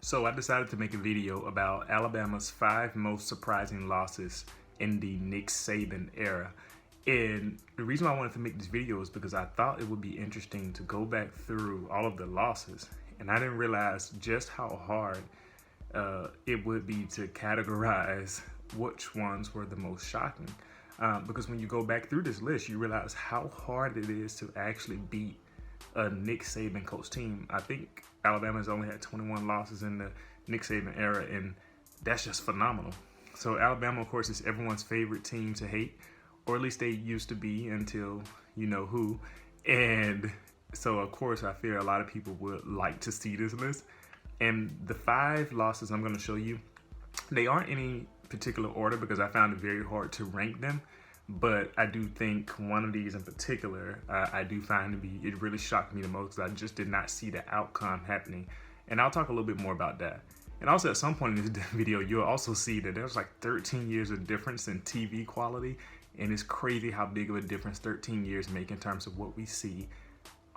So I decided to make a video about Alabama's 5 most surprising losses in the Nick Saban era. And the reason why I wanted to make this video is because I thought it would be interesting to go back through all of the losses. And I didn't realize just how hard it would be to categorize which ones were the most shocking. Because when you go back through this list, you realize how hard it is to actually beat a Nick Saban coach team. I think Alabama has only had 21 losses in the Nick Saban era, and that's just phenomenal. So Alabama, of course, is everyone's favorite team to hate, or at least they used to be until you know who. And so, of course, I fear a lot of people would like to see this list. And the 5 losses I'm going to show you, they aren't in any particular order because I found it very hard to rank them. But I do think one of these in particular, I do find to be, it really shocked me the most because I just did not see the outcome happening. And I'll talk a little bit more about that. And also at some point in this video, you'll also see that there's like 13 years of difference in TV quality. And it's crazy how big of a difference 13 years make in terms of what we see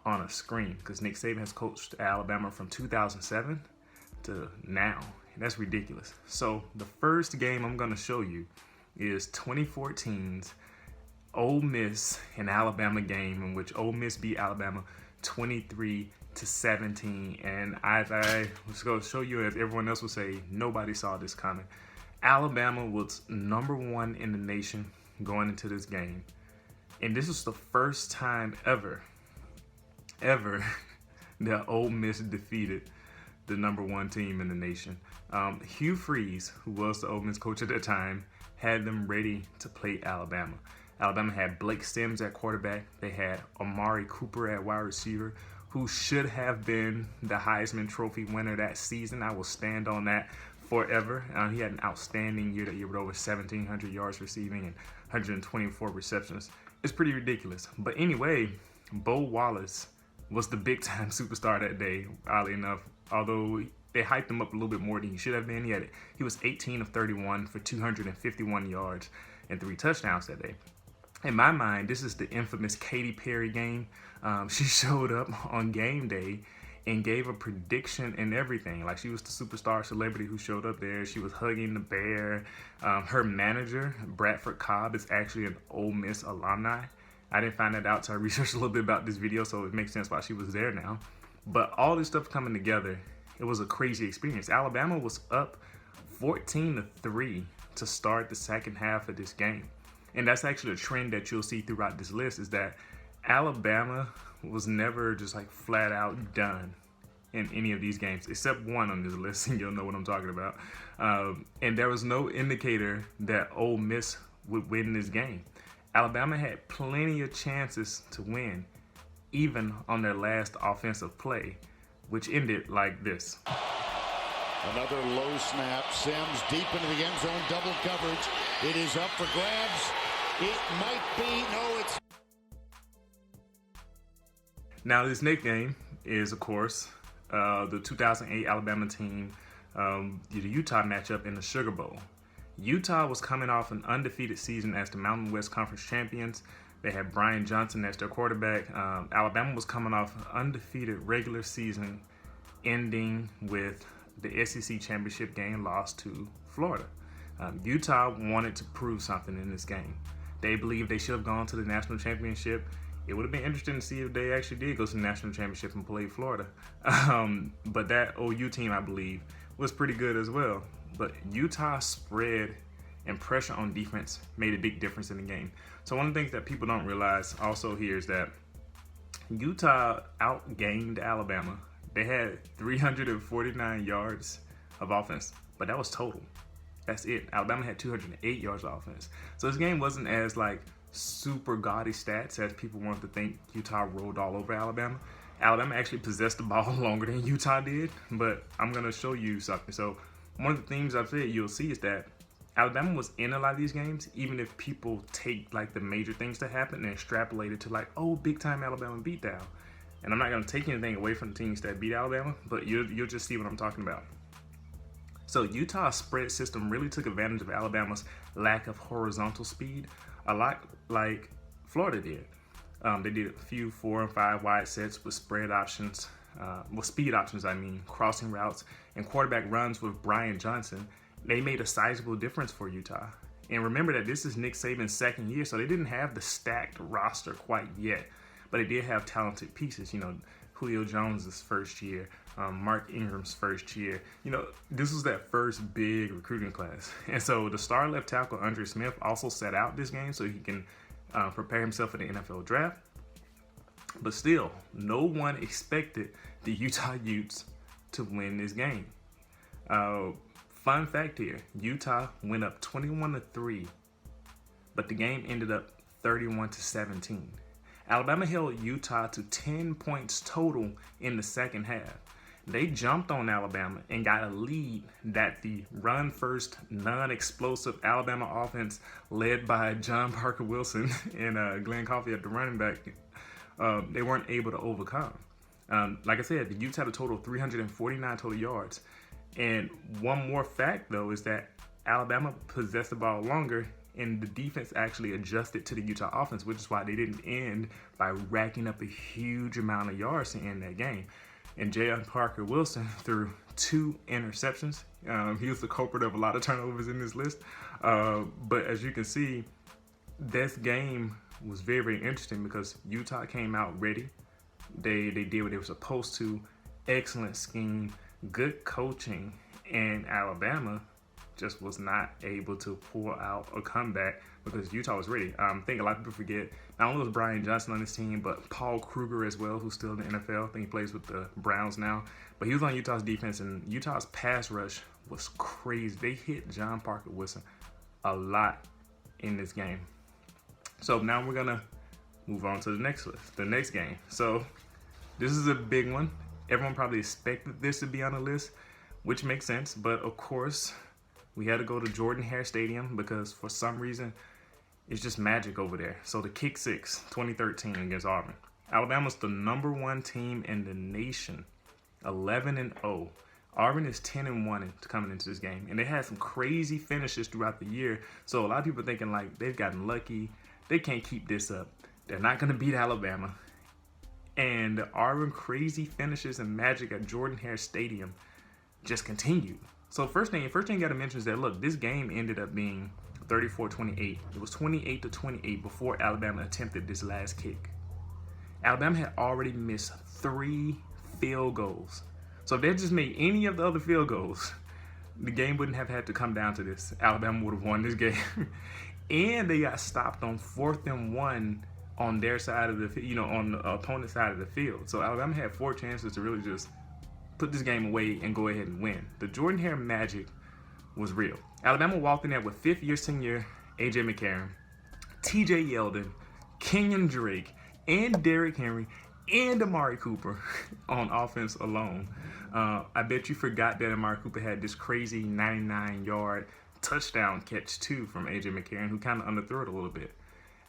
on a screen. Because Nick Saban has coached Alabama from 2007 to now. And that's ridiculous. So the first game I'm going to show you is 2014's Ole Miss and Alabama game in which Ole Miss beat Alabama 23-17. And I was going to show you, as everyone else would say, nobody saw this coming. Alabama was #1 in the nation going into this game. And this was the first time ever that Ole Miss defeated the #1 team in the nation. Hugh Freeze, who was the Ole Miss coach at that time, had them ready to play Alabama. Alabama had Blake Sims at quarterback. They had Amari Cooper at wide receiver, who should have been the Heisman Trophy winner that season. I will stand on that forever. He had an outstanding year that year with over 1,700 yards receiving and 124 receptions. It's pretty ridiculous. But anyway, Bo Wallace was the big-time superstar that day, oddly enough, although they hyped him up a little bit more than he should have been. He was 18 of 31 for 251 yards and 3 touchdowns that day. In my mind, this is the infamous Katy Perry game. She showed up on game day and gave a prediction and everything. Like, she was the superstar celebrity who showed up there. She was hugging the bear. Her manager, Bradford Cobb, is actually an Ole Miss alumni. I didn't find that out, so I researched a little bit about this video, so it makes sense why she was there now. But all this stuff coming together, it was a crazy experience. Alabama was up 14-3 to start the second half of this game. And that's actually a trend that you'll see throughout this list, is that Alabama was never just like flat out done in any of these games, except one on this list, and you'll know what I'm talking about. And there was no indicator that Ole Miss would win this game. Alabama had plenty of chances to win, even on their last offensive play, which ended like this. Another low snap. Sims deep into the end zone, double coverage. It is up for grabs. It might be. No, it's. Now, this next game is, of course, the 2008 Alabama team, the Utah matchup in the Sugar Bowl. Utah was coming off an undefeated season as the Mountain West Conference champions. They had Brian Johnson as their quarterback. Alabama was coming off an undefeated regular season, ending with the SEC championship game lost to Florida. Utah wanted to prove something in this game. They believed they should have gone to the national championship. It would have been interesting to see if they actually did go to the national championship and play Florida. But that OU team, I believe, was pretty good as well. But Utah's spread and pressure on defense made a big difference in the game. So one of the things that people don't realize also here is that Utah outgained Alabama. They had 349 yards of offense, but that was total. That's it. Alabama had 208 yards of offense. So this game wasn't as like super gaudy stats as people wanted to think. Utah rolled all over Alabama. Alabama actually possessed the ball longer than Utah did, but I'm going to show you something. So one of the themes I've said you'll see is that Alabama was in a lot of these games, even if people take like the major things that happened and extrapolate it to like, oh, big time Alabama beatdown. And I'm not going to take anything away from the teams that beat Alabama, but you'll just see what I'm talking about. So Utah's spread system really took advantage of Alabama's lack of horizontal speed, a lot like Florida did. They did a few 4 and 5 wide sets with spread options. speed options, crossing routes, and quarterback runs with Brian Johnson, they made a sizable difference for Utah. And remember that this is Nick Saban's second year, so they didn't have the stacked roster quite yet, but they did have talented pieces. Julio Jones' first year, Mark Ingram's first year. This was that first big recruiting class. And so the star left tackle, Andre Smith, also sat out this game so he can prepare himself for the NFL draft. But still, no one expected the Utah Utes to win this game. Fun fact here, Utah went up 21-3, but the game ended up 31-17. Alabama held Utah to 10 points total in the second half. They jumped on Alabama and got a lead that the run-first, non-explosive Alabama offense led by John Parker Wilson and Glenn Coffey at the running back, they weren't able to overcome. Like I said, the Utes had a total of 349 total yards. And one more fact, though, is that Alabama possessed the ball longer, and the defense actually adjusted to the Utah offense, which is why they didn't end by racking up a huge amount of yards to end that game. And J.R. Parker Wilson threw 2 interceptions. He was the culprit of a lot of turnovers in this list. But as you can see, this game was very, very interesting because Utah came out ready. They did what they were supposed to. Excellent scheme. Good coaching, and Alabama just was not able to pull out a comeback because Utah was ready. I think a lot of people forget, not only was Brian Johnson on this team, but Paul Kruger as well, who's still in the NFL. I think he plays with the Browns now. But he was on Utah's defense, and Utah's pass rush was crazy. They hit John Parker Wilson a lot in this game. So now we're going to move on to the next game. So this is a big one. Everyone probably expected this to be on the list, which makes sense. But of course, we had to go to Jordan-Hare Stadium because for some reason, it's just magic over there. So the Kick Six, 2013 against Auburn. Alabama's the number 1 team in the nation, 11-0. Auburn is 10-1 coming into this game. And they had some crazy finishes throughout the year. So a lot of people are thinking like they've gotten lucky. They can't keep this up. They're not going to beat Alabama. And the Auburn crazy finishes and magic at Jordan-Hare Stadium just continued. So first thing you got to mention is that, look, this game ended up being 34-28. It was 28-28 before Alabama attempted this last kick. Alabama had already missed 3 field goals. So if they just made any of the other field goals, the game wouldn't have had to come down to this. Alabama would have won this game. And they got stopped on 4th and 1 on their side of the, on the opponent's side of the field. So Alabama had 4 chances to really just put this game away and go ahead and win. The Jordan-Hare magic was real. Alabama walked in there with 5th-year senior A.J. McCarron, T.J. Yeldon, Kenyon Drake, and Derrick Henry, and Amari Cooper on offense alone. I bet you forgot that Amari Cooper had this crazy 99-yard touchdown catch, too, from A.J. McCarron, who kind of underthrew it a little bit.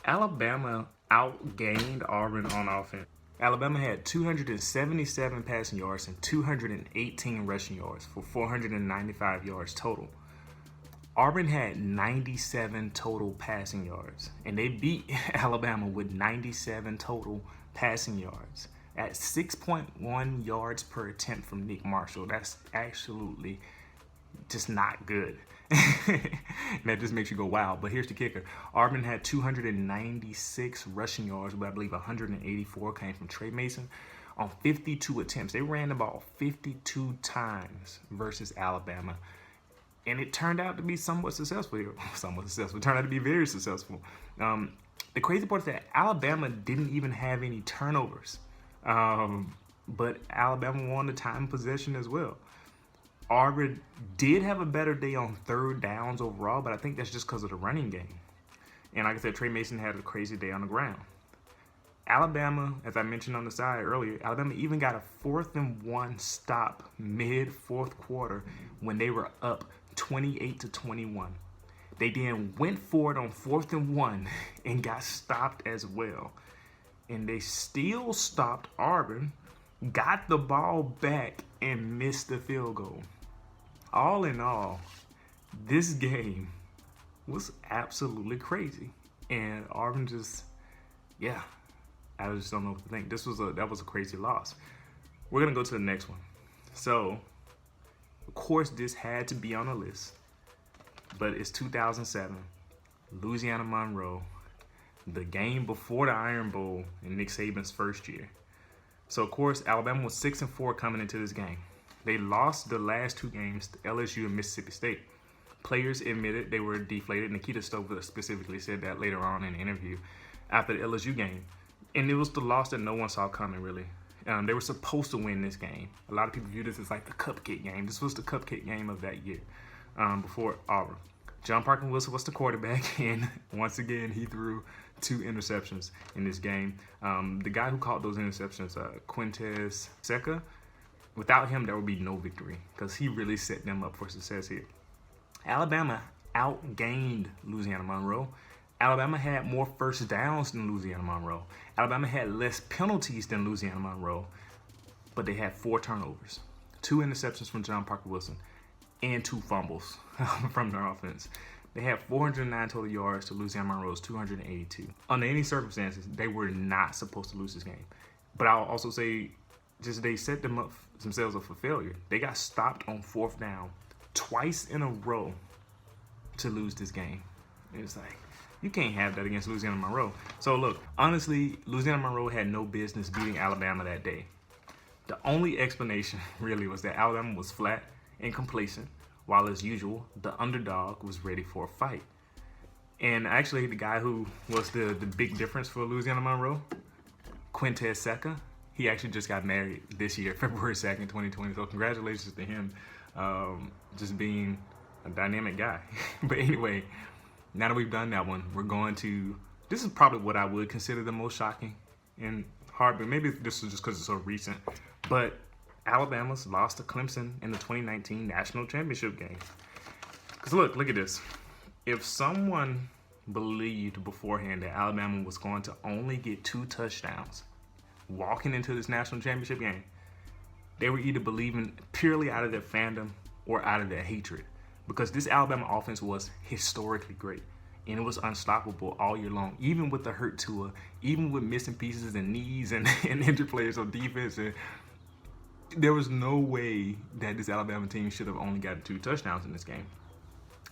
Alabama outgained Auburn on offense. Alabama had 277 passing yards and 218 rushing yards for 495 yards total. Auburn had 97 total passing yards, and they beat Alabama with 97 total passing yards at 6.1 yards per attempt from Nick Marshall. That's absolutely just not good. That just makes you go, wow. But here's the kicker. Auburn had 296 rushing yards, but I believe 184 came from Trey Mason on 52 attempts. They ran the ball 52 times versus Alabama. And it turned out to be somewhat successful. It turned out to be very successful. The crazy part is that Alabama didn't even have any turnovers. But Alabama won the time possession as well. Auburn did have a better day on 3rd downs overall, but I think that's just because of the running game. And like I said, Trey Mason had a crazy day on the ground. Alabama, as I mentioned on the side earlier, Alabama even got a 4th and 1 stop mid-4th quarter when they were up 28-21. They then went for it on 4th and 1 and got stopped as well. And they still stopped Auburn, got the ball back, and missed the field goal. All in all, this game was absolutely crazy. And Auburn just, I just don't know what to think. That was a crazy loss. we're going to go to the next one. So, of course, this had to be on the list, but it's 2007, Louisiana-Monroe, the game before the Iron Bowl in Nick Saban's first year. So, of course, Alabama was 6-4 coming into this game. They lost the last 2 games to LSU and Mississippi State. Players admitted they were deflated. Nikita Stover specifically said that later on in the interview after the LSU game. And it was the loss that no one saw coming, really. They were supposed to win this game. A lot of people view this as like the cupcake game. This was the cupcake game of that year before Auburn. John Parkin Wilson was the quarterback, and once again, he threw 2 interceptions in this game. The guy who caught those interceptions, Quintez Seca, without him, there would be no victory because he really set them up for success here. Alabama outgained Louisiana-Monroe. Alabama had more first downs than Louisiana-Monroe. Alabama had less penalties than Louisiana-Monroe, but they had 4 turnovers, 2 interceptions from John Parker Wilson, and 2 fumbles from their offense. They had 409 total yards to Louisiana-Monroe's 282. Under any circumstances, they were not supposed to lose this game. But I'll also say, just they set themselves up for failure. They got stopped on 4th down twice in a row to lose this game. It's like, you can't have that against Louisiana-Monroe. So look, honestly, Louisiana-Monroe had no business beating Alabama that day. The only explanation really was that Alabama was flat and complacent, while as usual, the underdog was ready for a fight. And actually, the guy who was the big difference for Louisiana-Monroe, Quintez Seca, he actually just got married this year, February 2nd, 2020. So congratulations to him, just being a dynamic guy. But anyway, now that we've done that one, we're going to, this is probably what I would consider the most shocking and hard, but maybe this is just because it's so recent. But Alabama's lost to Clemson in the 2019 National Championship game. Because look at this. If someone believed beforehand that Alabama was going to only get 2 touchdowns walking into this national championship game, they were either believing purely out of their fandom or out of their hatred. Because this Alabama offense was historically great. And it was unstoppable all year long, even with the hurt Tua, even with missing pieces and knees and injured players on defense. And there was no way that this Alabama team should have only gotten 2 touchdowns in this game.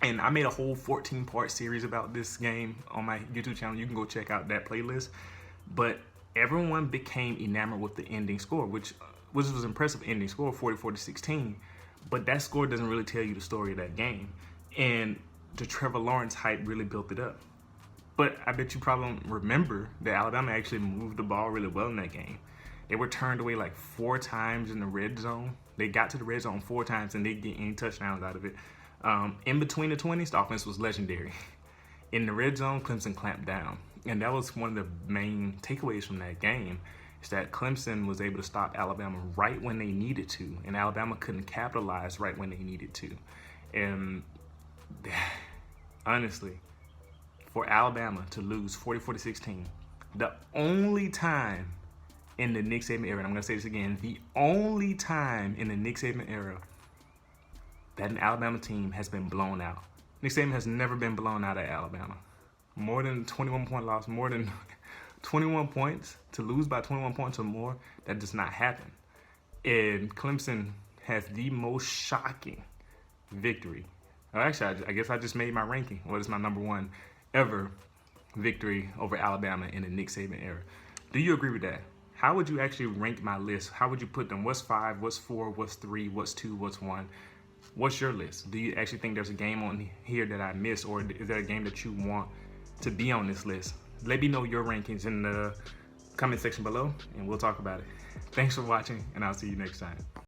And I made a whole 14-part series about this game on my YouTube channel. You can go check out that playlist. But everyone became enamored with the ending score, which was an impressive ending score, 44-16. But that score doesn't really tell you the story of that game. And the Trevor Lawrence hype really built it up. But I bet you probably don't remember that Alabama actually moved the ball really well in that game. They were turned away like 4 times in the red zone. They got to the red zone 4 times and they didn't get any touchdowns out of it. In between the 20s, the offense was legendary. In the red zone, Clemson clamped down. And that was one of the main takeaways from that game, is that Clemson was able to stop Alabama right when they needed to, and Alabama couldn't capitalize right when they needed to. And honestly, for Alabama to lose 44-16, the only time in the Nick Saban era, and I'm going to say this again, the only time in the Nick Saban era that an Alabama team has been blown out. Nick Saban has never been blown out at Alabama. More than 21-point loss, more than 21 points, to lose by 21 points or more, that does not happen. And Clemson has the most shocking victory. Actually, I guess I just made my ranking. What is my number 1 ever victory over Alabama in the Nick Saban era? Do you agree with that? How would you actually rank my list? How would you put them? What's 5? What's 4? What's 3? What's 2? What's 1? What's your list? Do you actually think there's a game on here that I missed, or is there a game that you want to be on this list? Let me know your rankings in the comment section below, and we'll talk about it. Thanks for watching, and I'll see you next time.